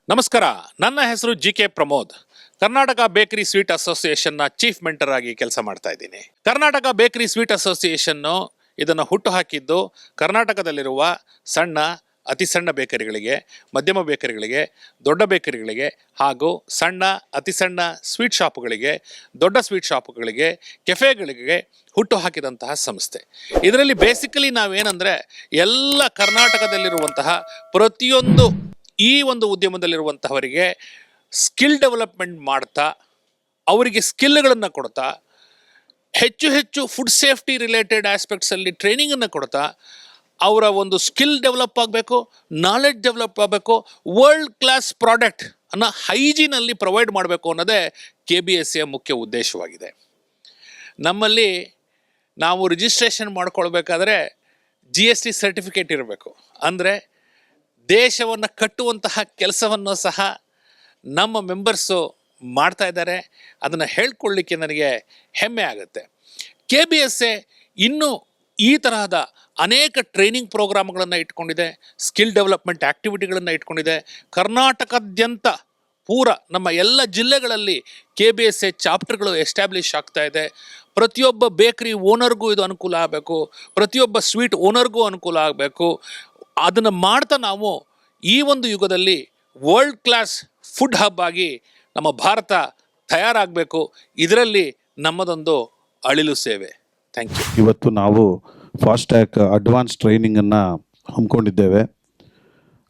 ನಮಸ್ಕಾರ, ನನ್ನ ಹೆಸರು G K. Pramod. Karnataka bakery sweet ಅಸೋಸಿಯೇಷನ್ನ ಚೀಫ್ ಮೆಂಟರ್ ಆಗಿ ಕೆಲಸ ಮಾಡ್ತಾ ಇದ್ದೀನಿ. ಕರ್ನಾಟಕ ಬೇಕರಿ ಸ್ವೀಟ್ ಅಸೋಸಿಯೇಷನ್ನು ಇದನ್ನು ಹುಟ್ಟುಹಾಕಿದ್ದು ಕರ್ನಾಟಕದಲ್ಲಿರುವ ಸಣ್ಣ, ಅತಿ ಸಣ್ಣ ಬೇಕರಿಗಳಿಗೆ, ಮಧ್ಯಮ ಬೇಕರಿಗಳಿಗೆ, ದೊಡ್ಡ ಬೇಕರಿಗಳಿಗೆ ಹಾಗೂ ಸಣ್ಣ, ಅತಿ ಸಣ್ಣ ಸ್ವೀಟ್ ಶಾಪುಗಳಿಗೆ, ದೊಡ್ಡ ಸ್ವೀಟ್ ಶಾಪುಗಳಿಗೆ, ಕೆಫೆಗಳಿಗೆ ಹುಟ್ಟು ಹಾಕಿದಂತಹ ಸಂಸ್ಥೆ. ಇದರಲ್ಲಿ ಬೇಸಿಕಲಿ ನಾವೇನಂದರೆ ಎಲ್ಲ ಕರ್ನಾಟಕದಲ್ಲಿರುವಂತಹ ಪ್ರತಿಯೊಂದು ಈ ಒಂದು ಉದ್ಯಮದಲ್ಲಿರುವಂತಹವರಿಗೆ ಸ್ಕಿಲ್ ಡೆವಲಪ್ಮೆಂಟ್ ಮಾಡ್ತಾ, ಅವರಿಗೆ ಸ್ಕಿಲ್ಗಳನ್ನು ಕೊಡ್ತಾ, ಹೆಚ್ಚು ಹೆಚ್ಚು ಫುಡ್ ಸೇಫ್ಟಿ ರಿಲೇಟೆಡ್ ಆಸ್ಪೆಕ್ಟ್ಸಲ್ಲಿ ಟ್ರೈನಿಂಗನ್ನು ಕೊಡ್ತಾ, ಅವರ ಒಂದು ಸ್ಕಿಲ್ ಡೆವಲಪ್ ಆಗಬೇಕು, ನಾಲೆಡ್ಜ್ ಡೆವಲಪ್ ಆಗಬೇಕು, ವರ್ಲ್ಡ್ ಕ್ಲಾಸ್ ಪ್ರಾಡಕ್ಟ್ ಅನ್ನು ಹೈಜೀನಲ್ಲಿ ಪ್ರೊವೈಡ್ ಮಾಡಬೇಕು ಅನ್ನೋದೇ KBSA ಮುಖ್ಯ ಉದ್ದೇಶವಾಗಿದೆ. ನಮ್ಮಲ್ಲಿ ನಾವು ರಿಜಿಸ್ಟ್ರೇಷನ್ ಮಾಡ್ಕೊಳ್ಬೇಕಾದ್ರೆ GST ಸರ್ಟಿಫಿಕೇಟ್ ಇರಬೇಕು. ಅಂದರೆ ದೇಶವನ್ನು ಕಟ್ಟುವಂತಹ ಕೆಲಸವನ್ನು ಸಹ ನಮ್ಮ ಮೆಂಬರ್ಸು ಮಾಡ್ತಾ ಇದ್ದಾರೆ. ಅದನ್ನು ಹೇಳ್ಕೊಳ್ಳಿಕ್ಕೆ ನನಗೆ ಹೆಮ್ಮೆ ಆಗುತ್ತೆ. KBSA ಇನ್ನೂ ಈ ತರಹದ ಅನೇಕ ಟ್ರೈನಿಂಗ್ ಪ್ರೋಗ್ರಾಮ್ಗಳನ್ನು ಇಟ್ಕೊಂಡಿದೆ, ಸ್ಕಿಲ್ ಡೆವಲಪ್ಮೆಂಟ್ ಆ್ಯಕ್ಟಿವಿಟಿಗಳನ್ನು ಇಟ್ಕೊಂಡಿದೆ. ಕರ್ನಾಟಕದಾದ್ಯಂತ ಪೂರ ನಮ್ಮ ಎಲ್ಲ ಜಿಲ್ಲೆಗಳಲ್ಲಿ KBSA ಚಾಪ್ಟರ್ಗಳು ಎಸ್ಟ್ಯಾಬ್ಲಿಷ್ ಆಗ್ತಾ ಇದೆ. ಪ್ರತಿಯೊಬ್ಬ ಬೇಕರಿ ಓನರ್ಗೂ ಇದು ಅನುಕೂಲ ಆಗಬೇಕು, ಪ್ರತಿಯೊಬ್ಬ ಸ್ವೀಟ್ ಓನರ್ಗೂ ಅನುಕೂಲ ಆಗಬೇಕು. ಅದನ್ನು ಮಾಡ್ತಾ ನಾವು ಈ ಒಂದು ಯುಗದಲ್ಲಿ ವರ್ಲ್ಡ್ ಕ್ಲಾಸ್ ಫುಡ್ ಹಬ್ ಆಗಿ ನಮ್ಮ ಭಾರತ ತಯಾರಾಗಬೇಕು. ಇದರಲ್ಲಿ ನಮ್ಮದೊಂದು ಅಳಿಲು ಸೇವೆ. Thank you. ಇವತ್ತು ನಾವು ಫಾಸ್ಟ್ಯಾಗ್ ಅಡ್ವಾನ್ಸ್ ಟ್ರೈನಿಂಗನ್ನು ಹಮ್ಮಿಕೊಂಡಿದ್ದೇವೆ.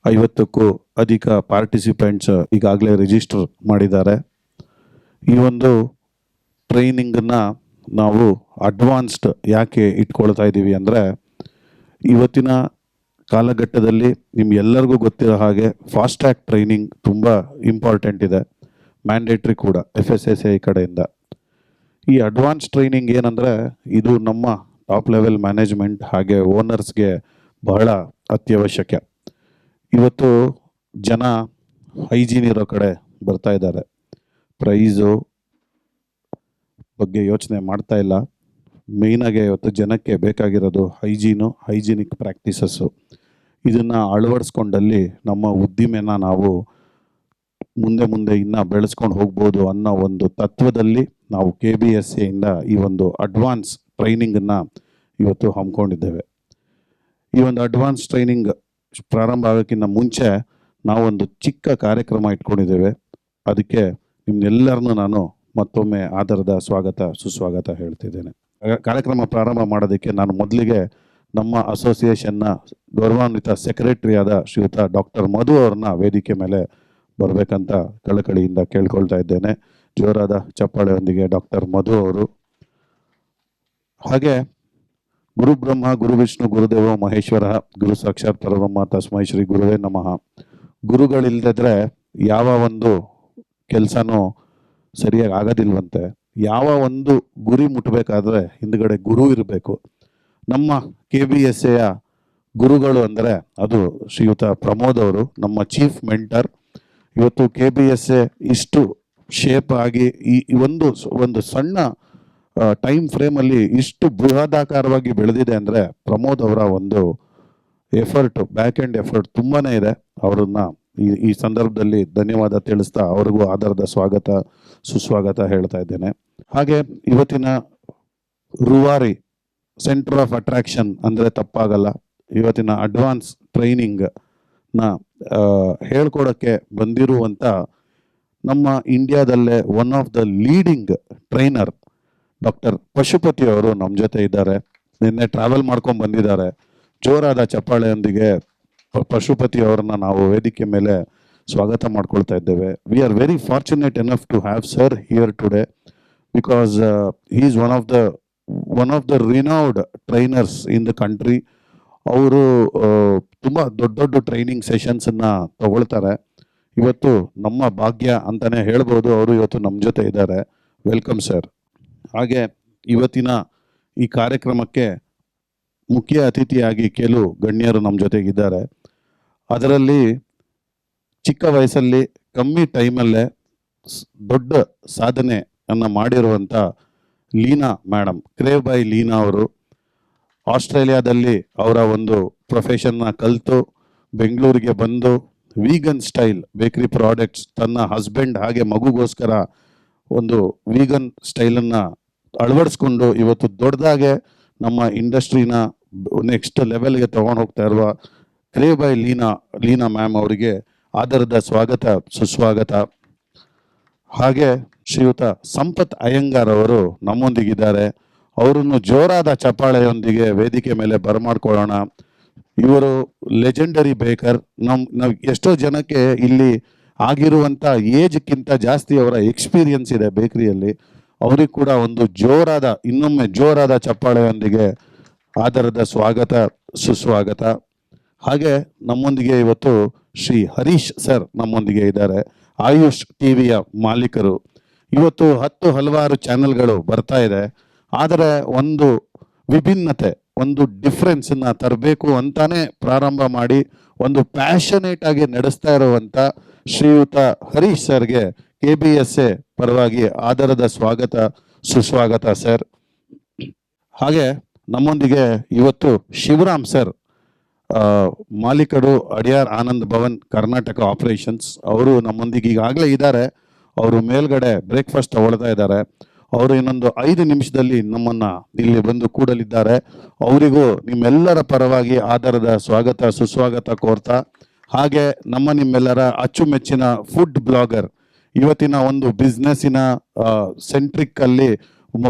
50ಕ್ಕೂ ಅಧಿಕ ಪಾರ್ಟಿಸಿಪೆಂಟ್ಸ್ ಈಗಾಗಲೇ ರಿಜಿಸ್ಟರ್ ಮಾಡಿದ್ದಾರೆ. ಈ ಒಂದು ಟ್ರೈನಿಂಗನ್ನು ನಾವು ಅಡ್ವಾನ್ಸ್ಡ್ ಯಾಕೆ ಇಟ್ಕೊಳ್ತಾ ಇದ್ದೀವಿ ಅಂದರೆ, ಇವತ್ತಿನ ಕಾಲಘಟ್ಟದಲ್ಲಿ ನಿಮ್ಗೆಲ್ಲರಿಗೂ ಗೊತ್ತಿರೋ ಹಾಗೆ ಫಾಸ್ಟ್ಯಾಗ್ ಟ್ರೈನಿಂಗ್ ತುಂಬ ಇಂಪಾರ್ಟೆಂಟ್ ಇದೆ, ಮ್ಯಾಂಡೇಟ್ರಿ ಕೂಡ FSSAI ಕಡೆಯಿಂದ. ಈ ಅಡ್ವಾನ್ಸ್ ಟ್ರೈನಿಂಗ್ ಏನಂದರೆ, ಇದು ನಮ್ಮ ಟಾಪ್ ಲೆವೆಲ್ ಮ್ಯಾನೇಜ್ಮೆಂಟ್ ಹಾಗೆ ಓನರ್ಸ್ಗೆ ಬಹಳ ಅತ್ಯವಶ್ಯಕ. ಇವತ್ತು ಜನ ಹೈಜೀನ್ ಇರೋ ಕಡೆ ಬರ್ತಾ ಇದ್ದಾರೆ, ಪ್ರೈಸು ಬಗ್ಗೆ ಯೋಚನೆ ಮಾಡ್ತಾ ಇಲ್ಲ. ಮೇಯ್ನಾಗೆ ಇವತ್ತು ಜನಕ್ಕೆ ಬೇಕಾಗಿರೋದು ಹೈಜೀನಿಕ್ ಪ್ರಾಕ್ಟೀಸಸ್ಸು. ಇದನ್ನು ಅಳವಡಿಸ್ಕೊಂಡಲ್ಲಿ ನಮ್ಮ ಉದ್ದಿಮೆನ ನಾವು ಮುಂದೆ ಇನ್ನೂ ಬೆಳೆಸ್ಕೊಂಡು ಹೋಗ್ಬೋದು ಅನ್ನೋ ಒಂದು ತತ್ವದಲ್ಲಿ ನಾವು KBSAಯಿಂದ ಈ ಒಂದು ಅಡ್ವಾನ್ಸ್ ಟ್ರೈನಿಂಗನ್ನು ಇವತ್ತು ಹಮ್ಮಿಕೊಂಡಿದ್ದೇವೆ. ಈ ಒಂದು ಅಡ್ವಾನ್ಸ್ ಟ್ರೈನಿಂಗ್ ಪ್ರಾರಂಭ ಆಗೋಕ್ಕಿಂತ ಮುಂಚೆ ನಾವೊಂದು ಚಿಕ್ಕ ಕಾರ್ಯಕ್ರಮ ಇಟ್ಕೊಂಡಿದ್ದೇವೆ. ಅದಕ್ಕೆ ನಿಮ್ಮೆಲ್ಲರನ್ನೂ ನಾನು ಮತ್ತೊಮ್ಮೆ ಆಧಾರದ ಸುಸ್ವಾಗತ ಹೇಳ್ತಿದ್ದೇನೆ. ಕಾರ್ಯಕ್ರಮ ಪ್ರಾರಂಭ ಮಾಡೋದಕ್ಕೆ ನಾನು ಮೊದಲಿಗೆ ನಮ್ಮ ಅಸೋಸಿಯೇಷನ್ನ ಗೌರವಾನ್ವಿತ ಸೆಕ್ರೆಟರಿಯಾದ ಶ್ರೀಯುತ ಡಾಕ್ಟರ್ ಮಧು ಅವ್ರನ್ನ ವೇದಿಕೆ ಮೇಲೆ ಬರಬೇಕಂತ ಕಳಕಳಿಯಿಂದ ಕೇಳ್ಕೊಳ್ತಾ ಇದ್ದೇನೆ. ಜೋರಾದ ಚಪ್ಪಾಳೆಯೊಂದಿಗೆ ಡಾಕ್ಟರ್ ಮಧು ಅವರು. ಹಾಗೆ ಗುರು ಬ್ರಹ್ಮ ಗುರು ವಿಷ್ಣು ಗುರುದೇವ ಮಹೇಶ್ವರ ಗುರು ಸಾಕ್ಷಾತ್ ಪರಬ್ರಹ್ಮ ತಸ್ಮೈ ಶ್ರೀ ಗುರುವೇ ನಮಃ. ಗುರುಗಳಿಲ್ಲದಿದ್ರೆ ಯಾವ ಒಂದು ಕೆಲಸನೂ ಸರಿಯಾಗಿ ಆಗೋದಿಲ್ವಂತೆ. ಯಾವ ಒಂದು ಗುರಿ ಮುಟ್ಟಬೇಕಾದ್ರೆ ಹಿಂದ್ಗಡೆ ಗುರು ಇರಬೇಕು. ನಮ್ಮ KBSAಯ ಗುರುಗಳು ಅಂದರೆ ಅದು ಶ್ರೀಯುತ ಪ್ರಮೋದ್ ಅವರು, ನಮ್ಮ ಚೀಫ್ ಮೆಂಟರ್. ಇವತ್ತು KBSA ಇಷ್ಟು ಶೇಪ್ ಆಗಿ ಈ ಒಂದು ಸಣ್ಣ ಟೈಮ್ ಫ್ರೇಮಲ್ಲಿ ಇಷ್ಟು ಬೃಹದಾಕಾರವಾಗಿ ಬೆಳೆದಿದೆ ಅಂದರೆ ಪ್ರಮೋದ್ ಅವರ ಒಂದು ಎಫರ್ಟ್, ಬ್ಯಾಕ್ ಆ್ಯಂಡ್ ಎಫರ್ಟ್ ತುಂಬಾ ಇದೆ. ಅವರನ್ನ ಈ ಸಂದರ್ಭದಲ್ಲಿ ಧನ್ಯವಾದ ತಿಳಿಸ್ತಾ ಅವ್ರಿಗೂ ಆಧಾರದ ಸುಸ್ವಾಗತ ಹೇಳ್ತಾ ಇದ್ದೇನೆ. ಹಾಗೆ ಇವತ್ತಿನ ರೂವಾರಿ ಸೆಂಟರ್ ಆಫ್ ಅಟ್ರಾಕ್ಷನ್ ಅಂದರೆ ತಪ್ಪಾಗಲ್ಲ. ಇವತ್ತಿನ ಅಡ್ವಾನ್ಸ್ ಟ್ರೈನಿಂಗ್ನ ಹೇಳ್ಕೊಡೋಕ್ಕೆ ಬಂದಿರುವಂಥ ನಮ್ಮ ಇಂಡಿಯಾದಲ್ಲೇ one of the leading trainer doctor Pashupati ಅವರು ನಮ್ಮ ಜೊತೆ ಇದ್ದಾರೆ. ನಿನ್ನೆ ಟ್ರಾವೆಲ್ ಮಾಡ್ಕೊಂಡು ಬಂದಿದ್ದಾರೆ. ಜೋರಾದ ಚಪ್ಪಾಳೆಯೊಂದಿಗೆ ಪಶುಪತಿ ಅವರನ್ನ ನಾವು ವೇದಿಕೆ ಮೇಲೆ ಸ್ವಾಗತ ಮಾಡ್ಕೊಳ್ತಾ ಇದ್ದೇವೆ. We are very fortunate enough to have sir here today because he is one of the renowned trainers in the country. ಅವರು ತುಂಬ ದೊಡ್ಡ ಟ್ರೈನಿಂಗ್ ಸೆಷನ್ಸನ್ನು ತಗೊಳ್ತಾರೆ. ಇವತ್ತು ನಮ್ಮ ಭಾಗ್ಯ ಅಂತಲೇ ಹೇಳ್ಬೋದು, ಅವರು ಇವತ್ತು ನಮ್ಮ ಜೊತೆ ಇದ್ದಾರೆ. Welcome sir. ಹಾಗೆ ಇವತ್ತಿನ ಈ ಕಾರ್ಯಕ್ರಮಕ್ಕೆ ಮುಖ್ಯ ಅತಿಥಿಯಾಗಿ ಕೆಲವು ಗಣ್ಯರು ನಮ್ಮ ಜೊತೆಗಿದ್ದಾರೆ. ಅದರಲ್ಲಿ ಚಿಕ್ಕ ವಯಸ್ಸಲ್ಲಿ ಕಮ್ಮಿ ಟೈಮಲ್ಲೇ ದೊಡ್ಡ ಸಾಧನೆಯನ್ನು ಮಾಡಿರುವಂಥ Leena madam, crave by Leena ಅವರು ಆಸ್ಟ್ರೇಲಿಯಾದಲ್ಲಿ ಅವರ ಒಂದು ಪ್ರೊಫೆಷನ್ನ ಕಲಿತು ಬೆಂಗಳೂರಿಗೆ ಬಂದು ವೀಗನ್ ಸ್ಟೈಲ್ ಬೇಕರಿ ಪ್ರಾಡಕ್ಟ್ಸ್ ತನ್ನ ಹಸ್ಬೆಂಡ್ ಹಾಗೆ ಮಗುಗೋಸ್ಕರ ಒಂದು ವೀಗನ್ ಸ್ಟೈಲನ್ನು ಅಳವಡಿಸ್ಕೊಂಡು ಇವತ್ತು ದೊಡ್ಡದಾಗೆ ನಮ್ಮ ಇಂಡಸ್ಟ್ರಿನ ನೆಕ್ಸ್ಟ್ ಲೆವೆಲ್ಗೆ ತಗೊಂಡು ಹೋಗ್ತಾ ಇರುವ ಕ್ರೇವ್ ಬೈ ಲೀನಾ ಮ್ಯಾಮ್ ಅವರಿಗೆ ಆದರದ ಸ್ವಾಗತ ಸುಸ್ವಾಗತ. ಹಾಗೆ ಶ್ರೀಯುತ ಸಂಪತ್ ಅಯ್ಯಂಗಾರ್ ಅವರು ನಮ್ಮೊಂದಿಗಿದ್ದಾರೆ. ಅವರನ್ನು ಜೋರಾದ ಚಪ್ಪಾಳೆಯೊಂದಿಗೆ ವೇದಿಕೆ ಮೇಲೆ ಬರಮಾಡ್ಕೊಳ್ಳೋಣ. ಇವರು ಲೆಜೆಂಡರಿ ಬೇಕರ್. ನಾವು ಎಷ್ಟೋ ಜನಕ್ಕೆ ಇಲ್ಲಿ ಆಗಿರುವಂಥ ಏಜ್ಗಿಂತ ಜಾಸ್ತಿ ಅವರ ಎಕ್ಸ್ಪೀರಿಯನ್ಸ್ ಇದೆ ಬೇಕರಿಯಲ್ಲಿ. ಅವ್ರಿಗೆ ಕೂಡ ಒಂದು ಇನ್ನೊಮ್ಮೆ ಜೋರಾದ ಚಪ್ಪಾಳೆಯೊಂದಿಗೆ ಆದರದ ಸ್ವಾಗತ ಸುಸ್ವಾಗತ. ಹಾಗೆ ನಮ್ಮೊಂದಿಗೆ ಇವತ್ತು ಶ್ರೀ ಹರೀಶ್ ಸರ್ ನಮ್ಮೊಂದಿಗೆ ಇದ್ದಾರೆ. ಆಯುಷ್ ಟಿವಿಯ ಮಾಲೀಕರು. ಇವತ್ತು ಹಲವಾರು ಚಾನೆಲ್ಗಳು ಬರ್ತಾ ಇದೆ, ಆದರೆ ಒಂದು ವಿಭಿನ್ನತೆ, ಒಂದು ಡಿಫ್ರೆನ್ಸನ್ನು ತರಬೇಕು ಅಂತಾನೆ ಪ್ರಾರಂಭ ಮಾಡಿ ಒಂದು ಪ್ಯಾಷನೇಟ್ ಆಗಿ ನಡೆಸ್ತಾ ಇರುವಂಥ ಶ್ರೀಯುತ ಹರೀಶ್ ಸರ್ಗೆ KBSA ಪರವಾಗಿ ಆದರದ ಸ್ವಾಗತ ಸುಸ್ವಾಗತ ಸರ್. ಹಾಗೆ ನಮ್ಮೊಂದಿಗೆ ಇವತ್ತು ಶಿವರಾಮ್ ಸರ್, ಮಾಲೀಕರು ಅಡಿಯಾರ್ ಆನಂದ್ ಭವನ್ ಕರ್ನಾಟಕ ಆಪರೇಷನ್ಸ್. ಅವರು ನಮ್ಮೊಂದಿಗೆ ಈಗಾಗಲೇ ಇದ್ದಾರೆ. ಅವರು ಮೇಲ್ಗಡೆ ಬ್ರೇಕ್ಫಾಸ್ಟ್ ತಗೊಳ್ತಾ ಇದ್ದಾರೆ. ಅವರು ಇನ್ನೊಂದು 5 ನಿಮಿಷದಲ್ಲಿ ನಮ್ಮನ್ನು ಇಲ್ಲಿ ಬಂದು ಕೂಡಲಿದ್ದಾರೆ. ಅವರಿಗೂ ನಿಮ್ಮೆಲ್ಲರ ಪರವಾಗಿ ಆದರದ ಸ್ವಾಗತ ಸುಸ್ವಾಗತ ಕೋರ್ತಾ, ಹಾಗೆ ನಿಮ್ಮೆಲ್ಲರ ಅಚ್ಚುಮೆಚ್ಚಿನ ಫುಡ್ ಬ್ಲಾಗರ್, ಇವತ್ತಿನ ಒಂದು ಬಿಸ್ನೆಸ್ಸಿನ ಸೆಂಟ್ರಿಕ್ಕಲ್ಲಿ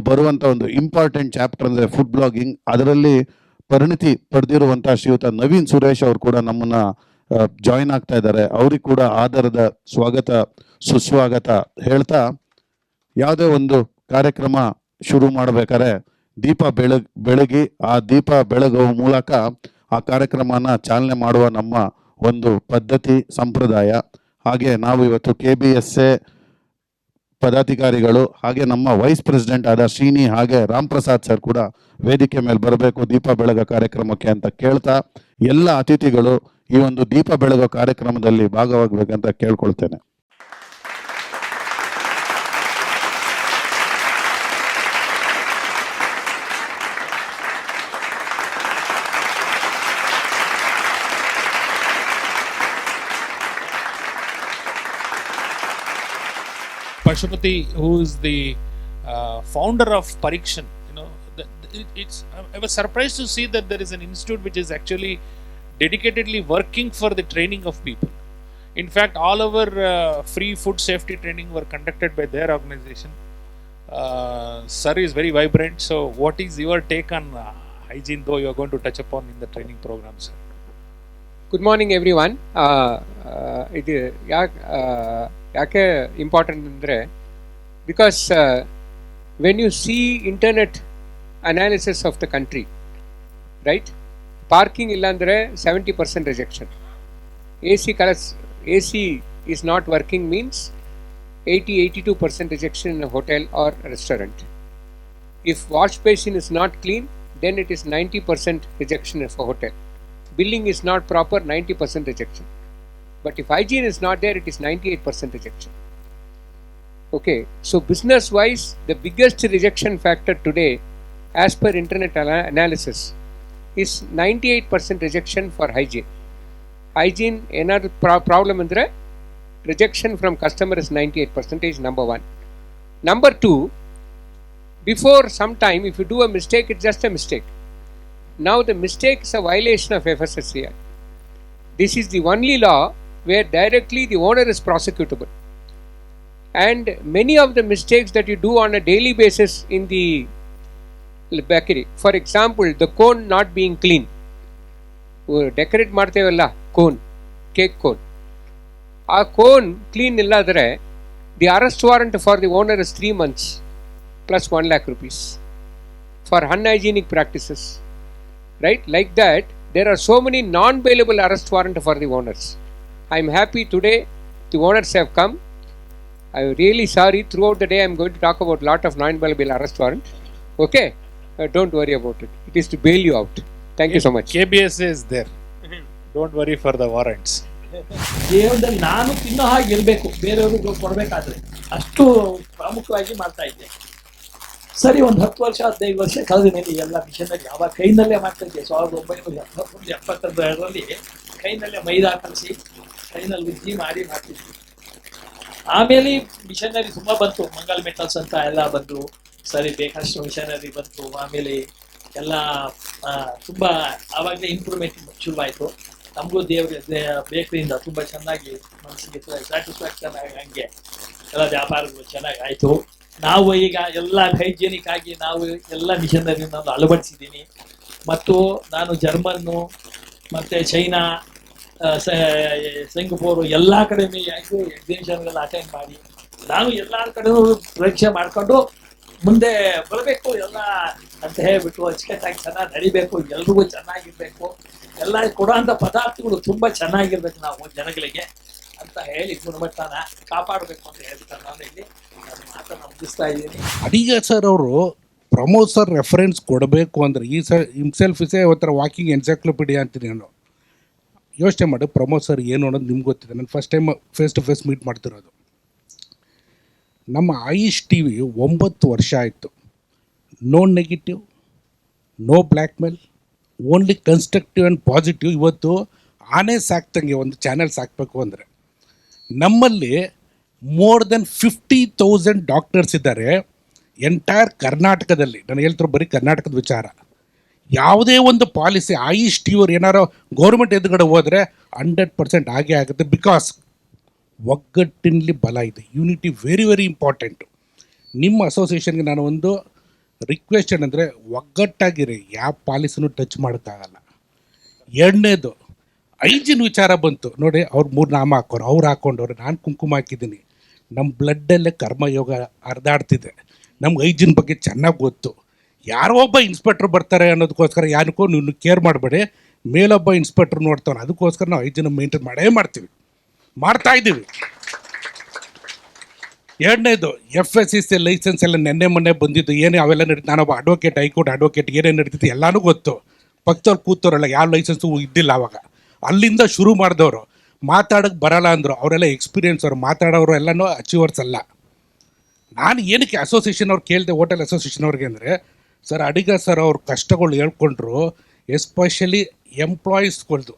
ಬರುವಂಥ ಒಂದು ಇಂಪಾರ್ಟೆಂಟ್ ಚಾಪ್ಟರ್ ಅಂದರೆ ಫುಡ್ ಬ್ಲಾಗಿಂಗ್. ಅದರಲ್ಲಿ ಪರಿಣಿತಿ ಪಡೆದಿರುವಂಥ ಶ್ರೀಯುತ ನವೀನ್ ಸುರೇಶ್ ಅವರು ಕೂಡ ನಮ್ಮನ್ನು ಜಾಯಿನ್ ಆಗ್ತಾ ಇದ್ದಾರೆ. ಅವ್ರಿಗೆ ಕೂಡ ಆದರದ ಸ್ವಾಗತ ಸುಸ್ವಾಗತ ಹೇಳ್ತಾ, ಯಾವುದೇ ಒಂದು ಕಾರ್ಯಕ್ರಮ ಶುರು ಮಾಡಬೇಕಾದ್ರೆ ದೀಪ ಬೆಳಗಿ ಆ ದೀಪ ಬೆಳಗುವ ಮೂಲಕ ಆ ಕಾರ್ಯಕ್ರಮನ ಚಾಲನೆ ಮಾಡುವ ನಮ್ಮ ಒಂದು ಪದ್ಧತಿ ಸಂಪ್ರದಾಯ. ಹಾಗೆ ನಾವು ಇವತ್ತು KBSA ಪದಾಧಿಕಾರಿಗಳು ಹಾಗೆ ನಮ್ಮ ವೈಸ್ ಪ್ರೆಸಿಡೆಂಟ್ ಆದ ಶ್ರೀನಿ ಹಾಗೆ ರಾಮ್ ಪ್ರಸಾದ್ ಸರ್ ಕೂಡ ವೇದಿಕೆ ಮೇಲೆ ಬರಬೇಕು ದೀಪ ಬೆಳಗೋ ಕಾರ್ಯಕ್ರಮಕ್ಕೆ ಅಂತ ಕೇಳ್ತಾ, ಎಲ್ಲ ಅತಿಥಿಗಳು ಈ ಒಂದು ದೀಪ ಬೆಳಗೋ ಕಾರ್ಯಕ್ರಮದಲ್ಲಿ ಭಾಗವಾಗಬೇಕಂತ ಕೇಳ್ಕೊಳ್ತೇನೆ. Pashupati, who is the founder of Parikshan, I was surprised to see that there is an institute which is actually dedicatedly working for the training of people. In fact, all our free food safety training were conducted by their organization. Sir is very vibrant. So, what is your take on hygiene, though you are going to touch upon in the training program, sir? Good morning, everyone. ಇದು ಯಾಕೆ important ಅಂದರೆ, because when U C internet analysis of the country, right, parking ಇಲ್ಲಾಂದರೆ 70% rejection. AC is not working means 80-82% rejection in a hotel or restaurant. If wash basin is not clean, then it is 90% rejection of a hotel. Billing is not proper, 90% rejection. But if hygiene is not there, it is 98% rejection. Okay, so business wise, the biggest rejection factor today, as per internet analysis, is 98% rejection for hygiene. Hygiene, another problem in the rejection from customer is 98%, number one. Number two, before some time, if you do a mistake, it's just a mistake. Now the mistake is a violation of FSSAI. This is the only law where directly the owner is prosecutable. And many of the mistakes that you do on a daily basis in the bakery, for example, the cone not being clean. Decorate ಮಾಡ್ತೇವಲ್ಲ cone, cake cone. ಆ cone clean ಇಲ್ಲಾದರೆ the arrest warrant for the owner is 3 months plus 1 lakh rupees for unhygienic practices. Right? Like that, there are so many non-bailable arrest warrant for the owners. I am happy today the owners have come. I am really sorry. Throughout the day, I am going to talk about lot of non-bailable arrest warrant. Okay? Don't worry about it. It is to bail you out. Thank you so much. KBSA is there. Don't worry for the warrants. ಜೀವನದಲ್ಲಿ ನಾನು ತಿನ್ನೋ ಹಾಗೆ ಇರಬೇಕು, ಬೇರೆಯವ್ರಿಗೆ ಕೊಡಬೇಕಾದ್ರೆ ಅಷ್ಟು ಪ್ರಾಮುಖ್ಯವಾಗಿ ಮಾಡ್ತಾ ಇದ್ದೆ. ಸರಿ, ಒಂದು 10 ವರ್ಷ 15 ವರ್ಷ ಕಳೆದ ಮೇಲೆ ಎಲ್ಲ ಮಿಷನರಿ ಅವಾಗ ಕೈನಲ್ಲೇ ಮಾಡ್ತಾ ಇದ್ದೆ. 1972 ಕೈನಲ್ಲೇ ಮೈದಾ ಕಲಸಿ ಕೈನಲ್ಲಿ ಉಜ್ಜಿ ಮಾಡ್ತಿದ್ವಿ. ಆಮೇಲೆ ಮಿಷನರಿ ತುಂಬಾ ಬಂತು, ಮಂಗಲ್ ಮೆಟಲ್ಸ್ ಅಂತ ಎಲ್ಲ ಬಂದು, ಸರಿ ಬೇಕಷ್ಟು ಮಿಷನರಿ ಬಂತು. ಆಮೇಲೆ ಎಲ್ಲ ತುಂಬಾ ಆವಾಗಲೇ ಇಂಪ್ರೂವ್ಮೆಂಟ್ ಶುರುವಾಯಿತು. ನಮಗೂ ಬೇಕರಿಯಿಂದ ತುಂಬಾ ಚೆನ್ನಾಗಿ ಮನಸ್ಸಿಗೆ ಸ್ಯಾಟಿಸ್ಫ್ಯಾಕ್ಷನ್ ಆಗಿ ಹಂಗೆ ಎಲ್ಲ ವ್ಯಾಪಾರಗಳು ಚೆನ್ನಾಗಿ ಆಯಿತು. ನಾವು ಈಗ ಎಲ್ಲ ಹೈಜೆನಿಕ್ ಆಗಿ ನಾವು ಎಲ್ಲ ಮಿಷನರಿ ನಾನು ಅಳವಡಿಸಿದ್ದೀನಿ. ಮತ್ತು ನಾನು ಜರ್ಮನ್ನು ಮತ್ತು ಚೈನಾ, ಸಿಂಗಪೂರು ಎಲ್ಲ ಕಡೆ ಆಯಿತು ಎಕ್ಸಿಬಿಷನ್ಗೆಲ್ಲ ಅಟೆಂಡ್ ಮಾಡಿ ನಾನು ಎಲ್ಲ ಕಡೆನೂ ಪರೀಕ್ಷೆ ಮಾಡಿಕೊಂಡು ಮುಂದೆ ಬರಬೇಕು ಎಲ್ಲ ಅಂತ ಹೇಳ್ಬಿಟ್ಟು ಅಚ್ಚುಕಟ್ಟಾಗಿ ಚೆನ್ನಾಗಿ ನಡಿಬೇಕು, ಎಲ್ರಿಗೂ ಚೆನ್ನಾಗಿರ್ಬೇಕು, ಎಲ್ಲ ಕೊಡೋಂಥ ಪದಾರ್ಥಗಳು ತುಂಬ ಚೆನ್ನಾಗಿರ್ಬೇಕು ನಾವು ಜನಗಳಿಗೆ ಅಂತ ಹೇಳಿ ಗುಣಮಟ್ಟನ ಕಾಪಾಡಬೇಕು ಅಂತ ಹೇಳ್ಬಿಟ್ಟು ನಾನು ಇಲ್ಲಿ ನನ್ನ ಮಾತನ್ನು ಮುಗಿಸ್ತಾ ಇದ್ದೀನಿ. ಅಡಿಗ ಸರ್ ಅವರು ಪ್ರಮೋದ್ ಸರ್ ರೆಫರೆನ್ಸ್ ಕೊಡಬೇಕು ಅಂದರೆ ಈ ಸರ್ ಹಿಮ್ಸೆಲ್ಫ್ ಇಸೇ ಒಂಥರ ವಾಕಿಂಗ್ ಎನ್ಸೈಕ್ಲೋಪೀಡಿಯಾ ಅಂತೀನಿ ನಾನು. ಯೋಚನೆ ಮಾಡಿ ಪ್ರಮೋದ್ ಸರ್ ಏನು ಅನ್ನೋದು ನಿಮ್ಗೆ ಗೊತ್ತಿದೆ. ನಾನು first time face to face meet ಮಾಡ್ತಿರೋದು. ನಮ್ಮ ಆಯುಷ್ ಟಿ ವಿ 9 ವರ್ಷ ಆಯಿತು. No negative, no blackmail, only constructive and positive. ಇವತ್ತು ಆನೆ ಸಾಕ್ತಂಗೆ ಒಂದು ಚಾನೆಲ್ ಸಾಕಬೇಕು ಅಂದರೆ ನಮ್ಮಲ್ಲಿ ಮೋರ್ ದೆನ್ 50,000 ಡಾಕ್ಟರ್ಸ್ ಇದ್ದಾರೆ ಎಂಟೈರ್ ಕರ್ನಾಟಕದಲ್ಲಿ. ನಾನು ಹೇಳ್ತಿರೋ ಬರೀ ಕರ್ನಾಟಕದ ವಿಚಾರ. ಯಾವುದೇ ಒಂದು ಪಾಲಿಸಿ ಆಯುಷ್ ಟಿ ಅವ್ರು ಏನಾರೋ ಗೌರ್ಮೆಂಟ್ ಎದುರುಗಡೆ ಹೋದರೆ 100% ಆಗೇ ಆಗುತ್ತೆ. ಬಿಕಾಸ್ ಒಗ್ಗಟ್ಟಿನಲ್ಲಿ ಬಲ ಇದೆ. Unity very very important. ನಿಮ್ಮ ಅಸೋಸಿಯೇಷನ್ಗೆ ನಾನು ಒಂದು ರಿಕ್ವೆಸ್ಟ್ ಏನಂದರೆ ಒಗ್ಗಟ್ಟಾಗಿರಿ, ಯಾವ ಪಾಲಿಸಿನೂ ಟಚ್ ಮಾಡೋಕ್ಕಾಗಲ್ಲ. ಎರಡನೇದು ಹೈಜಿನ್ ವಿಚಾರ ಬಂತು ನೋಡಿ. ಅವ್ರು 3 ನಾಮ ಹಾಕೋರು, ಅವ್ರು ಹಾಕ್ಕೊಂಡವ್ರು, ನಾನು ಕುಂಕುಮ ಹಾಕಿದ್ದೀನಿ. ನಮ್ಮ ಬ್ಲಡ್ಡಲ್ಲೇ ಕರ್ಮಯೋಗ ಹರಿದಾಡ್ತಿದೆ. ನಮ್ಗೆ ಹೈಜಿನ್ ಬಗ್ಗೆ ಚೆನ್ನಾಗಿ ಗೊತ್ತು. ಯಾರೋ ಒಬ್ಬ ಇನ್ಸ್ಪೆಕ್ಟ್ರ್ ಬರ್ತಾರೆ ಅನ್ನೋದಕ್ಕೋಸ್ಕರ ಯಾರಿಗೂ ನೀವು ಕೇರ್ ಮಾಡಬೇಡಿ. ಮೇಲೊಬ್ಬ ಇನ್ಸ್ಪೆಕ್ಟ್ರ್ ನೋಡ್ತಾನೆ, ಅದಕ್ಕೋಸ್ಕರ ನಾವು ಹೈಜಿನ್ ಮೇಂಟೈನ್ ಮಾಡ್ತಾ ಇದ್ದೀವಿ. ಎರಡನೇದು FSCC ಲೈಸೆನ್ಸ್ ಎಲ್ಲ ಮೊನ್ನೆ ಬಂದಿದ್ದು ಏನು ಅವೆಲ್ಲ ನಡೀತು. ನಾನೊಬ್ಬ ಅಡ್ವೊಕೇಟ್, ಹೈಕೋರ್ಟ್ ಅಡ್ವೊಕೇಟ್, ಏನೇನು ನಡೀತಿತ್ತು ಎಲ್ಲನೂ ಗೊತ್ತು. ಪಕ್ಕದವ್ರು ಕೂತವ್ರಲ್ಲ, ಯಾವ ಲೈಸೆನ್ಸು ಇದ್ದಿಲ್ಲ ಅವಾಗ. ಅಲ್ಲಿಂದ ಶುರು ಮಾಡಿದವರು ಮಾತಾಡೋಕ್ಕೆ ಬರಲ್ಲ ಅಂದರು. ಅವರೆಲ್ಲ ಎಕ್ಸ್ಪೀರಿಯನ್ಸ್ ಅವರು, ಮಾತಾಡೋರು ಎಲ್ಲನೂ ಅಚೀವರ್ಸ್ ಅಲ್ಲ. ನಾನು ಏನಕ್ಕೆ ಅಸೋಸಿಯೇಷನ್ ಅವ್ರು ಕೇಳಿದೆ, ಹೋಟೆಲ್ ಅಸೋಸಿಯೇಷನ್ ಅವ್ರಿಗೆ ಅಂದರೆ, ಸರ್ ಅಡಿಗ ಸರ್ ಅವ್ರ ಕಷ್ಟಗಳು ಹೇಳ್ಕೊಂಡ್ರು, ಎಸ್ಪೆಷಲಿ ಎಂಪ್ಲಾಯೀಸ್ಗಳ್ದು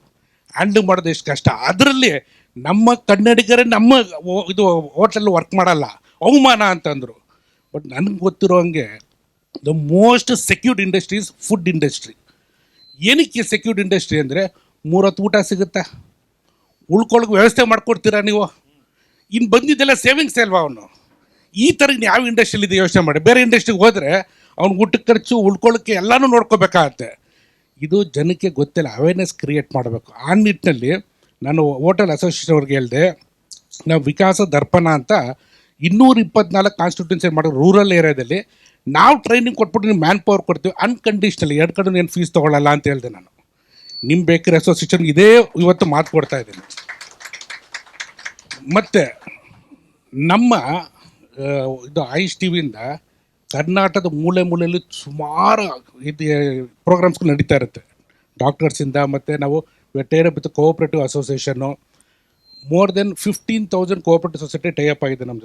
ಹ್ಯಾಂಡಲ್ ಮಾಡೋದು ಎಷ್ಟು ಕಷ್ಟ. ಅದರಲ್ಲಿ ನಮ್ಮ ಕನ್ನಡಿಗರೇ ನಮ್ಮ ಇದು ಹೋಟ್ಲಲ್ಲಿ ವರ್ಕ್ ಮಾಡಲ್ಲ, ಅವಮಾನ ಅಂತಂದರು. ಬಟ್ ನನಗೆ ಗೊತ್ತಿರೋ ಹಂಗೆ the most secured industries food industry. ಏನಕ್ಕೆ ಸೆಕ್ಯೂರ್ಡ್ ಇಂಡಸ್ಟ್ರಿ ಅಂದರೆ 3 ಹೊತ್ತು ಊಟ ಸಿಗುತ್ತಾ, ಉಳ್ಕೊಳ್ಳೋಕೆ ವ್ಯವಸ್ಥೆ ಮಾಡಿಕೊಡ್ತೀರಾ ನೀವು. ಇನ್ನು ಬಂದಿದ್ದೆಲ್ಲ ಸೇವಿಂಗ್ಸ್ ಅಲ್ವಾ ಅವನು. ಈ ಥರ ಯಾವ ಇಂಡಸ್ಟ್ರಿಯಲ್ಲಿದೆ ಯೋಚನೆ ಮಾಡಿ. ಬೇರೆ ಇಂಡಸ್ಟ್ರಿಗೆ ಹೋದರೆ ಅವ್ನು ಊಟಕ್ಕೆ ಖರ್ಚು, ಉಳ್ಕೊಳ್ಳೋಕ್ಕೆ ಎಲ್ಲನೂ ನೋಡ್ಕೋಬೇಕಾಗತ್ತೆ. ಇದು ಜನಕ್ಕೆ ಗೊತ್ತಿಲ್ಲ, ಅವೇರ್ನೆಸ್ ಕ್ರಿಯೇಟ್ ಮಾಡಬೇಕು. ಆ ನಿಟ್ಟಿನಲ್ಲಿ ನಾನು ಹೋಟೆಲ್ ಅಸೋಸಿಯೇಷನ್ ಅವ್ರಿಗೆ ಹೇಳಿದೆ, ನಾವು ವಿಕಾಸ ದರ್ಪಣ ಅಂತ 224 ಕಾನ್ಸ್ಟಿಟ್ಯೂನ್ಸಿ ಮಾಡೋ ರೂರಲ್ ಏರಿಯಾದಲ್ಲಿ ನಾವು ಟ್ರೈನಿಂಗ್ ಕೊಟ್ಬಿಟ್ಟು ನೀವು ಮ್ಯಾನ್ ಪವರ್ ಕೊಡ್ತೀವಿ ಅನ್ಕಂಡೀಷ್ನಲಿ, 2 ಕಡೆ ಏನು ಫೀಸ್ ತೊಗೊಳ್ಳಲ್ಲ ಅಂತ ಹೇಳಿದೆ ನಾನು. ನಿಮ್ಮ ಬೇಕರಿ ಅಸೋಸಿಯೇಷನ್ಗೆ ಇದೇ ಇವತ್ತು ಮಾತು ಕೊಡ್ತಾ ಇದ್ದೀನಿ. ಮತ್ತು ನಮ್ಮ ಇದು ಆಯುಷ್ ಟಿ ವಿಯಿಂದ ಕರ್ನಾಟಕದ ಮೂಲೆ ಮೂಲೆಯಲ್ಲಿ ಸುಮಾರು ಇದು ಪ್ರೋಗ್ರಾಮ್ಸ್ಗಳು ನಡೀತಾ ಇರುತ್ತೆ ಡಾಕ್ಟರ್ಸಿಂದ. ಮತ್ತು ನಾವು ವೆಟೇರಿಯನ್ ವಿತ್ ಕೋಆಪ್ರೇಟಿವ್ ಅಸೋಸಿಯೇಷನ್ನು more than 15,000 cooperative society tie up ಆಗಿದೆ ನಮ್ಮ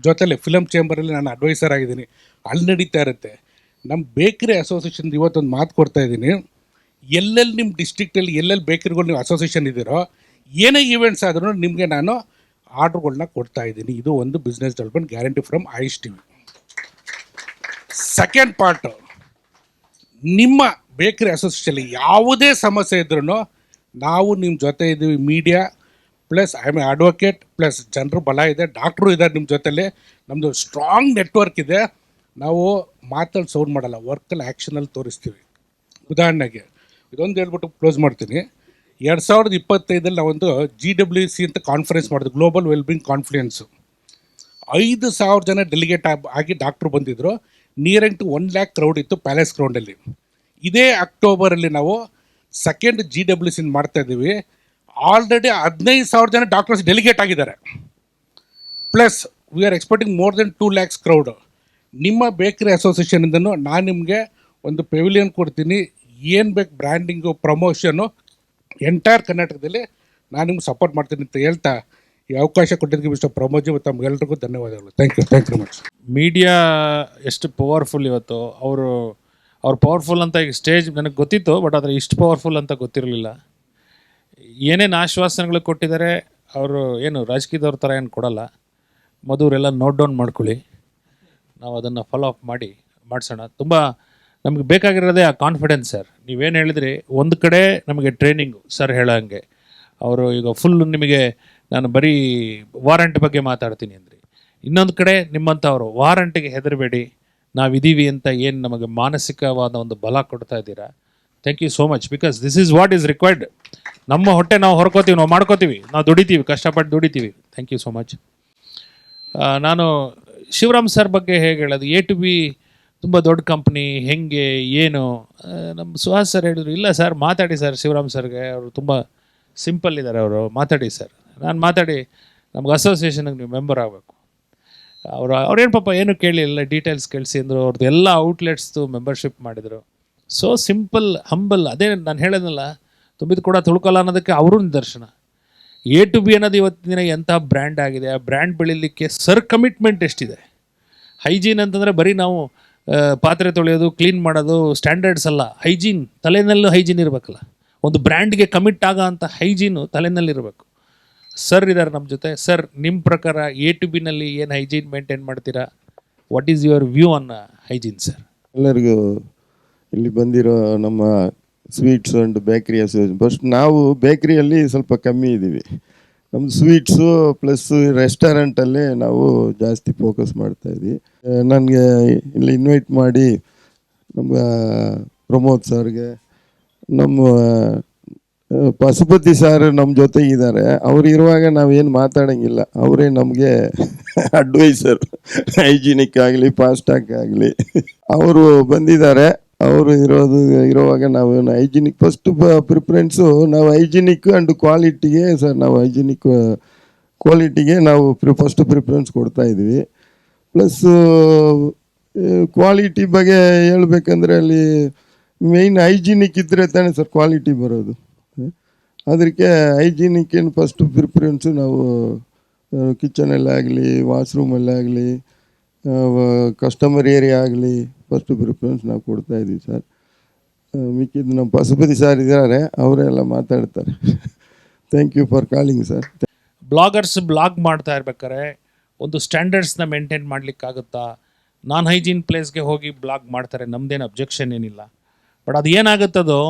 ಜೊತೆಲಿ. ಫಿಲಮ್ ಚೇಂಬರಲ್ಲಿ ನಾನು ಅಡ್ವೈಸರ್ ಆಗಿದ್ದೀನಿ, ಅಲ್ಲಿ ನಡೀತಾ ಇರುತ್ತೆ. ನಮ್ಮ ಬೇಕರಿ ಅಸೋಸಿಯೇಷನ್ ಇವತ್ತೊಂದು ಮಾತು ಕೊಡ್ತಾ ಇದ್ದೀನಿ, ಎಲ್ಲೆಲ್ಲಿ ನಿಮ್ಮ ಡಿಸ್ಟ್ರಿಕ್ಟಲ್ಲಿ ಎಲ್ಲೆಲ್ಲಿ ಬೇಕರಿಗಳು ನೀವು ಅಸೋಸಿಯೇಷನ್ ಇದ್ದೀರೋ, ಏನೇ ಈವೆಂಟ್ಸ್ ಆದ್ರೂ ನಿಮಗೆ ನಾನು ಆರ್ಡ್ರುಗಳನ್ನ ಕೊಡ್ತಾ ಇದ್ದೀನಿ. ಇದು ಒಂದು business development guarantee from Ayush T V. Second part, ನಿಮ್ಮ ಬೇಕರಿ ಅಸೋಸಿಯೇಷನಲ್ಲಿ ಯಾವುದೇ ಸಮಸ್ಯೆ ಇದ್ರೂ ನಾವು ನಿಮ್ಮ ಜೊತೆ ಇದ್ದೀವಿ. Media plus I am advocate plus ಜನರು ಬಲ ಇದೆ, ಡಾಕ್ಟ್ರು ಇದ್ದಾರೆ ನಿಮ್ಮ ಜೊತೆಲಿ. ನಮ್ಮದು ಸ್ಟ್ರಾಂಗ್ ನೆಟ್ವರ್ಕ್ ಇದೆ. ನಾವು ಮಾತಲ್ಲಿ ಸೌಂಡ್ ಮಾಡಲ್ಲ, ವರ್ಕಲ್ಲಿ ಆ್ಯಕ್ಷನಲ್ಲಿ ತೋರಿಸ್ತೀವಿ. ಉದಾಹರಣೆಗೆ ಇದೊಂದು ಹೇಳ್ಬಿಟ್ಟು ಕ್ಲೋಸ್ ಮಾಡ್ತೀನಿ. 2025 ನಾವೊಂದು GWC ಅಂತ ಕಾನ್ಫರೆನ್ಸ್ ಮಾಡಿದ್ವಿ, ಗ್ಲೋಬಲ್ ವೆಲ್ಬಿಂಗ್ ಕಾನ್ಫರೆನ್ಸು. 5,000 ಜನ ಡೆಲಿಗೇಟ್ ಆಗಿ ಡಾಕ್ಟ್ರು ಬಂದಿದ್ದರು. ನಿಯರಿಂಗ್ ಟು 1 lakh ಕ್ರೌಡ್ ಇತ್ತು ಪ್ಯಾಲೇಸ್ ಗ್ರೌಂಡಲ್ಲಿ. ಇದೇ ಅಕ್ಟೋಬರಲ್ಲಿ ನಾವು ಸೆಕೆಂಡ್ GWC ಮಾಡ್ತಾಯಿದ್ದೀವಿ. ಆಲ್ರೆಡಿ 15,000 ಜನ ಡಾಕ್ಟರ್ಸ್ ಡೆಲಿಗೇಟ್ ಆಗಿದ್ದಾರೆ. Plus we are expecting more than 2 lakhs crowd. ನಿಮ್ಮ ಬೇಕರಿ ಅಸೋಸಿಯೇಷನಿಂದನೂ ನಾನು ನಿಮಗೆ ಒಂದು ಪೆವಿಲಿಯನ್ ಕೊಡ್ತೀನಿ. ಏನು ಬೇಕು ಬ್ರ್ಯಾಂಡಿಂಗು, ಪ್ರಮೋಷನು, ಎಂಟೈರ್ ಕರ್ನಾಟಕದಲ್ಲಿ ನಾನು ನಿಮ್ಗೆ ಸಪೋರ್ಟ್ ಮಾಡ್ತೀನಿ ಅಂತ ಹೇಳ್ತಾ ಈ ಅವಕಾಶ ಕೊಟ್ಟಿದ್ದಕ್ಕೆ ಮಿಸ್ಟರ್ ಪ್ರಮೋದ್ ಮತ್ತು ತಮಗೆಲ್ಲರಿಗೂ ಧನ್ಯವಾದಗಳು. Thank you very much. Media ಎಷ್ಟು ಪವರ್ಫುಲ್ ಇವತ್ತು. ಅವ್ರು ಪವರ್ಫುಲ್ ಅಂತ ಈಗ ಸ್ಟೇಜ್ ನನಗೆ ಗೊತ್ತಿತ್ತು, ಬಟ್ ಆದರೆ ಇಷ್ಟು ಪವರ್ಫುಲ್ ಅಂತ ಗೊತ್ತಿರಲಿಲ್ಲ. ಏನೇನು ಆಶ್ವಾಸನೆಗಳು ಕೊಟ್ಟಿದ್ದಾರೆ ಅವರು ಏನು ರಾಜಕೀಯದವ್ರ ಥರ ಏನು ಕೊಡಲ್ಲ. ಮಧುರೆಲ್ಲ ನೋಟ್ ಡೌನ್ ಮಾಡ್ಕೊಳ್ಳಿ, ನಾವು ಅದನ್ನು ಫಾಲೋ ಅಪ್ ಮಾಡಿಸೋಣ. ತುಂಬ ನಮಗೆ ಬೇಕಾಗಿರೋದೇ ಆ ಕಾನ್ಫಿಡೆನ್ಸ್ ಸರ್. ನೀವೇನು ಹೇಳಿದ್ರಿ, ಒಂದು ಕಡೆ ನಮಗೆ ಟ್ರೈನಿಂಗು ಸರ್ ಹೇಳೋಂಗೆ, ಅವರು ಈಗ ಫುಲ್ ನಿಮಗೆ ನಾನು ಬರೀ ವಾರಂಟ್ ಬಗ್ಗೆ ಮಾತಾಡ್ತೀನಿ ಅಂದ್ರಿ. ಇನ್ನೊಂದು ಕಡೆ ನಿಮ್ಮಂಥವ್ರು ವಾರಂಟಿಗೆ ಹೆದರಬೇಡಿ, ನಾವಿದ್ದೀವಿ ಅಂತ ಏನು ನಮಗೆ ಮಾನಸಿಕವಾದ ಒಂದು ಬಲ ಕೊಡ್ತಾ ಇದ್ದೀರಾ. Thank you so much, because this is what is required. ನಮ್ಮ ಹೊಟ್ಟೆ ನಾವು ಹೊರ್ಕೋತೀವಿ, ನಾವು ಮಾಡ್ಕೋತೀವಿ, ನಾವು ದುಡಿತೀವಿ, ಕಷ್ಟಪಟ್ಟು ದುಡಿತೀವಿ. Thank you so much. ನಾನು ಶಿವರಾಮ್ ಸರ್ ಬಗ್ಗೆ ಹೇಗೆ ಹೇಳೋದು, ಎ ಟು ಬಿ ತುಂಬ ದೊಡ್ಡ ಕಂಪ್ನಿ ಹೆಂಗೆ ಏನು, ನಮ್ಮ ಸುಹಾಸ್ ಸರ್ ಹೇಳಿದ್ರು, ಇಲ್ಲ ಸರ್ ಮಾತಾಡಿ ಸರ್ ಶಿವರಾಮ್ ಸರ್ಗೆ, ಅವರು ತುಂಬ ಸಿಂಪಲ್ ಇದ್ದಾರೆ, ಅವರು ಮಾತಾಡಿ ಸರ್. ನಾನು ಮಾತಾಡಿ ನಮ್ಗೆ ಅಸೋಸಿಯೇಷನ್ಗೆ ನೀವು ಮೆಂಬರ್ ಆಗಬೇಕು. ಅವ್ರೇನು ಪಾಪ ಏನು ಕೇಳಿಲ್ಲ, ಡೀಟೇಲ್ಸ್ ಕೇಳಿಸಿ ಅಂದರು. ಅವ್ರದ್ದು ಎಲ್ಲ ಔಟ್ಲೆಟ್ಸ್ದು ಮೆಂಬರ್ಶಿಪ್ ಮಾಡಿದರು. So simple, humble. ಅದೇ ನಾನು ಹೇಳೋದಲ್ಲ, ತುಂಬಿದ ಕೂಡ ತುಳ್ಕೊಲ್ಲ ಅನ್ನೋದಕ್ಕೆ ಅವರು ನಿದರ್ಶನ. ಎ ಟು ಬಿ ಅನ್ನೋದು ಇವತ್ತಿನ ದಿನ ಎಂಥ ಬ್ರ್ಯಾಂಡ್ ಆಗಿದೆ. ಆ ಬ್ರ್ಯಾಂಡ್ ಬೆಳೀಲಿಕ್ಕೆ ಸರ್ ಕಮಿಟ್ಮೆಂಟ್ ಎಷ್ಟಿದೆ. ಹೈಜೀನ್ ಅಂತಂದರೆ ಬರೀ ನಾವು ಪಾತ್ರೆ ತೊಳೆಯೋದು, ಕ್ಲೀನ್ ಮಾಡೋದು ಸ್ಟ್ಯಾಂಡರ್ಡ್ಸ್ ಅಲ್ಲ. ಹೈಜೀನ್ ತಲೆನಲ್ಲೂ ಹೈಜೀನ್ ಇರಬೇಕಲ್ಲ. ಒಂದು ಬ್ರ್ಯಾಂಡ್ಗೆ ಕಮಿಟ್ ಆಗೋ ಅಂಥ ಹೈಜೀನು ತಲೆನಲ್ಲಿರಬೇಕು. ಸರ್ ಇದ್ದಾರೆ ನಮ್ಮ ಜೊತೆ. ಸರ್, ನಿಮ್ಮ ಪ್ರಕಾರ ಎ ಟು ಬಿನಲ್ಲಿ ಏನು ಹೈಜೀನ್ ಮೇಂಟೈನ್ ಮಾಡ್ತೀರಾ? What is your view on hygiene sir? ಎಲ್ಲರಿಗೂ ಇಲ್ಲಿ ಬಂದಿರೋ ನಮ್ಮ ಸ್ವೀಟ್ಸ್ ಆ್ಯಂಡ್ ಬೇಕ್ರಿ ಅಸೋಸಿಯೇಷನ್, ಫಸ್ಟ್ ನಾವು ಬೇಕ್ರಿಯಲ್ಲಿ ಸ್ವಲ್ಪ ಕಮ್ಮಿ ಇದ್ದೀವಿ. ನಮ್ಮ ಸ್ವೀಟ್ಸು ಪ್ಲಸ್ ರೆಸ್ಟೋರೆಂಟಲ್ಲೇ ನಾವು ಜಾಸ್ತಿ ಫೋಕಸ್ ಮಾಡ್ತಾಯಿದ್ವಿ. ನನಗೆ ಇಲ್ಲಿ ಇನ್ವೈಟ್ ಮಾಡಿ ನಮ್ಮ ಪ್ರಮೋದ್ ಸರ್ಗೆ, ನಮ್ಮ ಪಶುಪತಿ ಸರ್ ನಮ್ಮ ಜೊತೆಗಿದ್ದಾರೆ. ಅವ್ರು ಇರುವಾಗ ನಾವೇನು ಮಾತಾಡೋಂಗಿಲ್ಲ, ಅವರೇ ನಮಗೆ ಅಡ್ವೈಸರ್, ಹೈಜಿನಿಕ್ ಆಗಲಿ ಫಾಸ್ಟಾಗ್ ಆಗಲಿ. ಅವರು ಬಂದಿದ್ದಾರೆ. ಅವರು ಇರುವಾಗ ನಾವು ಹೈಜಿನಿಕ್ ಫಸ್ಟ್ ಪ್ರಿಫರೆನ್ಸು ನಾವು ಹೈಜಿನಿಕ್ ಆ್ಯಂಡ್ ಕ್ವಾಲಿಟಿಗೆ ಸರ್, ನಾವು ಹೈಜಿನಿಕ್ ಕ್ವಾಲಿಟಿಗೆ ನಾವು ಫಸ್ಟ್ ಪ್ರಿಫರೆನ್ಸ್ ಕೊಡ್ತಾಯಿದ್ವಿ. ಪ್ಲಸ್ ಕ್ವಾಲಿಟಿ ಬಗ್ಗೆ ಹೇಳ್ಬೇಕಂದ್ರೆ ಅಲ್ಲಿ ಮೇಯ್ನ್ ಹೈಜಿನಿಕ್ ಇದ್ದರೆ ತಾನೇ ಸರ್ ಕ್ವಾಲಿಟಿ ಬರೋದು. ಅದಕ್ಕೆ ಹೈಜಿನಿಕ್ಕೇನು ಫಸ್ಟ್ ಪ್ರಿಫರೆನ್ಸು ನಾವು ಕಿಚನಲ್ಲಾಗಲಿ, ವಾಶ್ರೂಮಲ್ಲಾಗಲಿ, ಕಸ್ಟಮರ್ ಏರಿಯಾ ಆಗಲಿ ಫಸ್ಟ್ ಪ್ರಿಫರೆನ್ಸ್ ನಾವು ಕೊಡ್ತಾಯಿದ್ದೀವಿ ಸರ್. ಮಿಕ್ಕಿದ್ದು ನಮ್ಮ ಪಶುಪತಿ ಸರ್ ಇದ್ದಾರೆ, ಅವರೆಲ್ಲ ಮಾತಾಡ್ತಾರೆ. Thank you for calling sir. Bloggers blog ಮಾಡ್ತಾ ಇರ್ಬೇಕಾದ್ರೆ ಒಂದು ಸ್ಟ್ಯಾಂಡರ್ಡ್ಸ್ನ ಮೇಂಟೈನ್ ಮಾಡಲಿಕ್ಕಾಗುತ್ತಾ? ನಾನ್ ಹೈಜೀನ್ ಪ್ಲೇಸ್ಗೆ ಹೋಗಿ ಬ್ಲಾಗ್ ಮಾಡ್ತಾರೆ, ನಮ್ದೇನು ಅಬ್ಜೆಕ್ಷನ್ ಏನಿಲ್ಲ. ಬಟ್ ಅದು ಏನಾಗುತ್ತದೋ,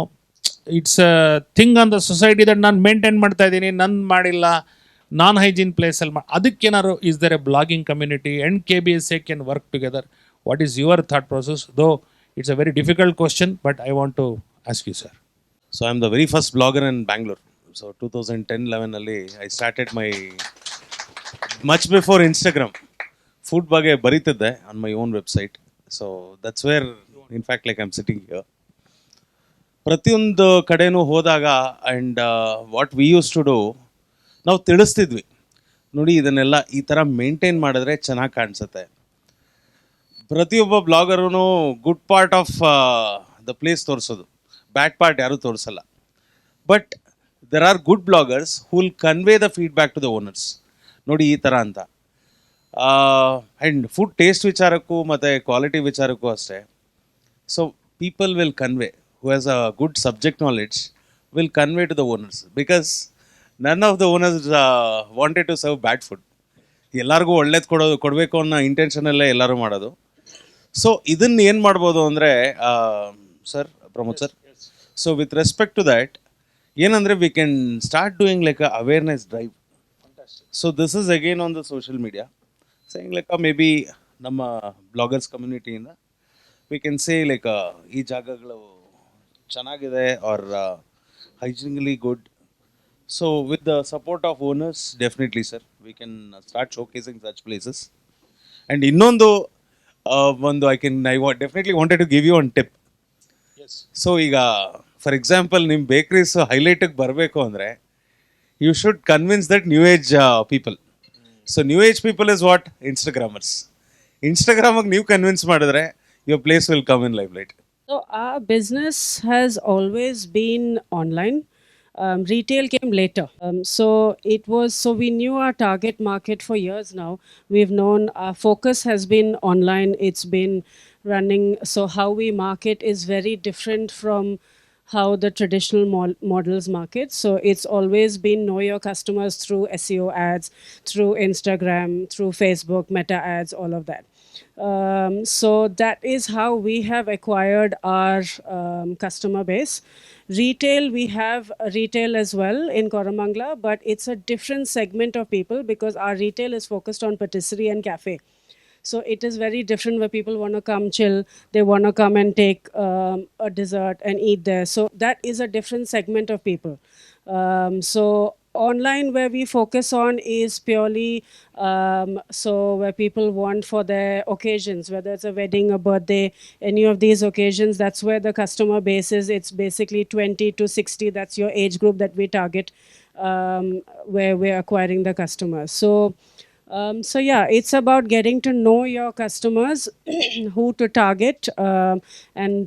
it's a thing on the society that ನಾನು ಮೇಂಟೈನ್ ಮಾಡ್ತಾ ಇದ್ದೀನಿ, ನನ್ನ ಮಾಡಿಲ್ಲ, ನಾನ್ ಹೈಜೀನ್ ಪ್ಲೇಸಲ್ಲಿ ಅದಕ್ಕೇನಾದ್ರು is there a blogging community and KBSA can work together? What is your thought process? Though it's a very difficult question, but I want to ask you sir. So I'm the very first blogger in Bangalore. So 2010-11 I started my much before Instagram. Food ಬಗ್ಗೆ ಬರೀತಿದ್ದೆ on my own website. So that's where in fact like I'm sitting here. ಪ್ರತಿಯೊಂದು ಕಡೆನೂ ಹೋದಾಗ and what we use to do, ನಾವು ತಿಳಿಸ್ತಿದ್ವಿ, ನೋಡಿ ಇದನ್ನೆಲ್ಲ ಈ ಥರ ಮೇಂಟೈನ್ ಮಾಡಿದ್ರೆ ಚೆನ್ನಾಗಿ ಕಾಣಿಸುತ್ತೆ. ಪ್ರತಿಯೊಬ್ಬ ಬ್ಲಾಗರೂ good part of the place ತೋರಿಸೋದು, ಬ್ಯಾಡ್ ಪಾರ್ಟ್ ಯಾರೂ ತೋರಿಸಲ್ಲ. But there are good bloggers who will convey the feedback to the owners, ನೋಡಿ ಈ ಥರ ಅಂತ. ಆ್ಯಂಡ್ ಫುಡ್ ಟೇಸ್ಟ್ ವಿಚಾರಕ್ಕೂ ಮತ್ತು ಕ್ವಾಲಿಟಿ ವಿಚಾರಕ್ಕೂ ಅಷ್ಟೇ. So people will convey, who has a good subject knowledge will convey to the owners, because none of the owners wanted to serve bad food. ಎಲ್ಲರಿಗೂ ಒಳ್ಳೇದು ಕೊಡಬೇಕು ಅನ್ನೋ ಇಂಟೆನ್ಷನಲ್ಲೇ ಎಲ್ಲರೂ ಮಾಡೋದು. ಸೊ ಇದನ್ನು ಏನು ಮಾಡ್ಬೋದು ಅಂದರೆ sir, Pramod sir, so with respect to that ಏನಂದರೆ we can start doing like a awareness drive. So this is again on the social media saying like maybe ನಮ್ಮ ಬ್ಲಾಗರ್ಸ್ ಕಮ್ಯುನಿಟಿಯಿಂದ ವಿ ಕ್ಯಾನ್ ಸೇ ಲೈಕ್ ಈ ಜಾಗಗಳು ಚೆನ್ನಾಗಿದೆ are hygienically good. So with the support of owners definitely sir we can start showcasing such places. And ಇನ್ನೊಂದು I definitely wanted to give you one tip. So ಈಗ for example ನಿಮ್ಮ bakeries ಹೈಲೈಟಿಗೆ ಬರಬೇಕು ಅಂದರೆ you should convince that new age people. So new age people is what Instagrammers. ಇನ್ಸ್ಟಾಗ್ರಾಮಿಗೆ ನೀವು convince ಮಾಡಿದ್ರೆ your place will come in limelight. So our business has always been online. Retail came later. So we knew our target market for years now. We've known our focus has been online. It's been running. So how we market is very different from how the traditional models market. So it's always been know your customers through SEO ads, through Instagram, through Facebook, Meta ads, all of that. So that is how we have acquired our customer base. Retail, we have retail as well in Koramangala, but it's a different segment of people because our retail is focused on patisserie and cafe. So it is very different where people want to come chill, they want to come and take a dessert and eat there. So that is a different segment of people. So online where we focus on is purely so where people want for their occasions, whether it's a wedding, a birthday, any of these occasions, that's where the customer base is. It's basically 20 to 60, that's your age group that we target, where we're acquiring the customers. So yeah, it's about getting to know your customers, who to target, and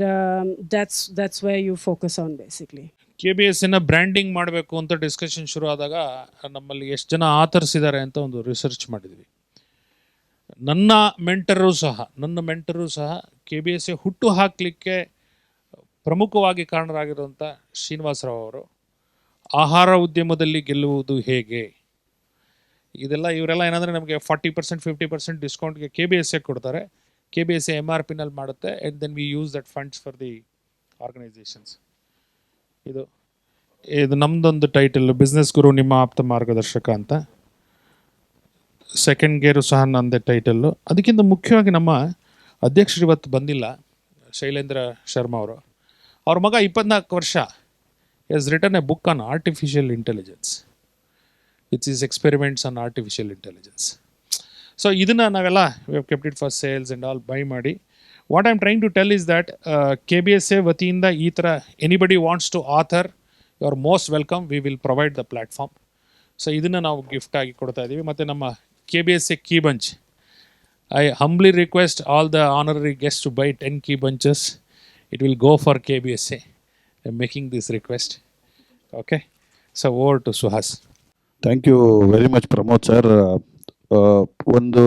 that's where you focus on basically. KBSನ branding ಮಾಡಬೇಕು ಅಂತ discussion ಶುರು ಆದಾಗ ನಮ್ಮಲ್ಲಿ ಎಷ್ಟು ಜನ author's ಇದ್ದಾರೆ ಅಂತ ಒಂದು ರಿಸರ್ಚ್ ಮಾಡಿದ್ವಿ. ನನ್ನ ಮೆಂಟರು ಸಹ KBS ಹುಟ್ಟು ಹಾಕಲಿಕ್ಕೆ ಪ್ರಮುಖವಾಗಿ ಕಾರಣರಾಗಿರುವಂಥ ಶ್ರೀನಿವಾಸರಾವ್ ಅವರು ಆಹಾರ ಉದ್ಯಮದಲ್ಲಿ ಗೆಲ್ಲುವುದು ಹೇಗೆ, ಇವರೆಲ್ಲ ಏನಂದರೆ ನಮಗೆ 40% 50% ಡಿಸ್ಕೌಂಟ್ಗೆ KBS ಕೊಡ್ತಾರೆ. KBS MRPನಲ್ಲಿ ಮಾಡುತ್ತೆ, and then we use that funds for the organisations. ಇದು ನಮ್ಮದೊಂದು ಟೈಟಲ್, ಬಿಸ್ನೆಸ್ ಗುರು ನಿಮ್ಮ ಆಪ್ತ ಮಾರ್ಗದರ್ಶಕ ಅಂತ. ಸೆಕೆಂಡ್ ಗೇರು ಸಹ ನನ್ನದೇ ಟೈಟಲ್ಲು. ಅದಕ್ಕಿಂತ ಮುಖ್ಯವಾಗಿ ನಮ್ಮ ಅಧ್ಯಕ್ಷರು ಇವತ್ತು ಬಂದಿಲ್ಲ, ಶೈಲೇಂದ್ರ ಶರ್ಮಾ ಅವರು. ಅವ್ರ ಮಗ 24 ವರ್ಷ has written a book on artificial intelligence. It's his experiments on artificial intelligence. So ಇದನ್ನು ನಾವೆಲ್ಲ we have kept it for sales and all buy ಮಾಡಿ. What I'm trying to tell is that KBSA ವತಿಯಿಂದ ಈ ಥರ anybody wants to author, you are most welcome. We will provide the platform. So ಇದನ್ನು ನಾವು gift ಆಗಿ ಕೊಡ್ತಾ ಇದ್ದೀವಿ. ಮತ್ತು ನಮ್ಮ KBSA key bunch, I humbly request all the honorary guests to buy 10 key bunches. It will go for KBSA. I'm making this request. Okay. So over to Suhas. Thank you very much Pramod sir. ಒಂದು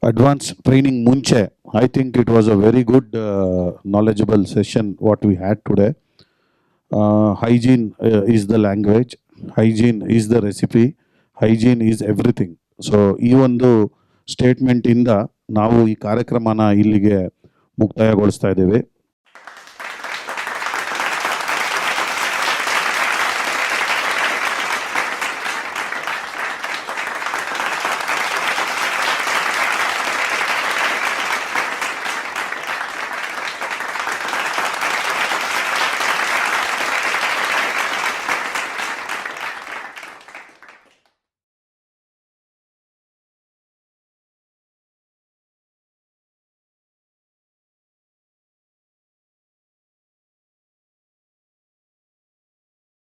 advance training ಮುಂಚೆ I think it was a very good knowledgeable session what we had today. Hygiene is the language, hygiene is the recipe, hygiene is everything. So ಈ ಒಂದು ಸ್ಟೇಟ್ಮೆಂಟಿಂದ ನಾವು ಈ ಕಾರ್ಯಕ್ರಮನ ಇಲ್ಲಿಗೆ ಮುಕ್ತಾಯಗೊಳಿಸ್ತಾ ಇದ್ದೇವೆ.